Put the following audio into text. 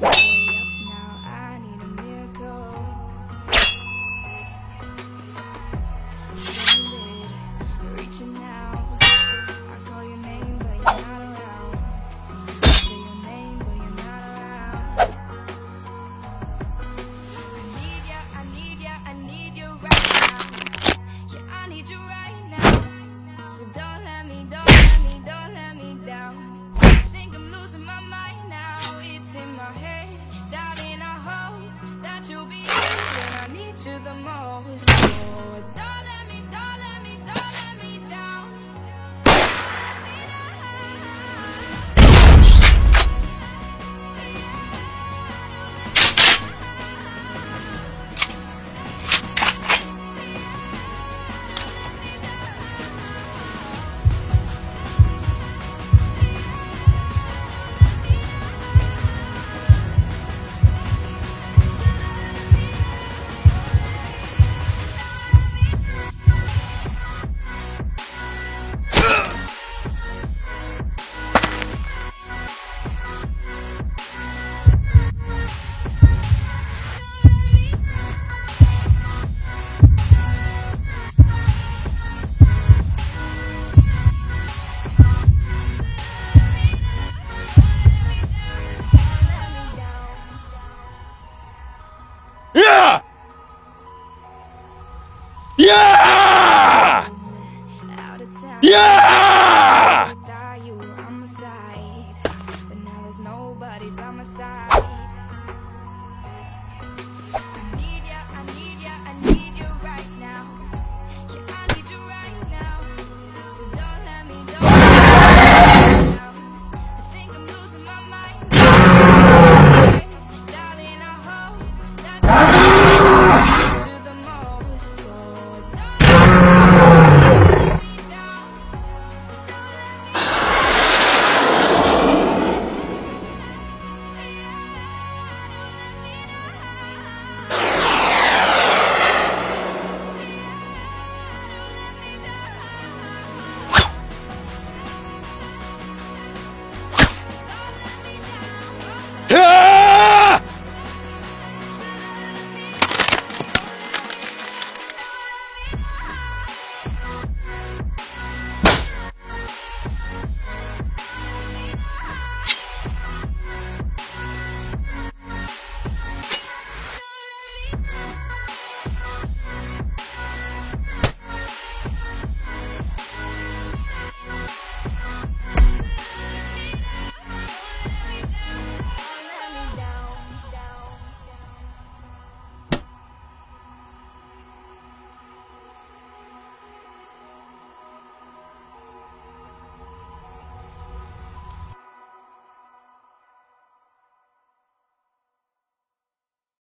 Way up now, I need a miracle. Stranded, reaching out. I call your name, but you're not around. I say your name, but you're not around. I need ya, I need you right now. Yeah, I need you right now. So don't let me down. I think I'm losing my mind now. It's in my head, doubting I hope that you'll be here when I need you the most. Oh, don't let me down. Yeah!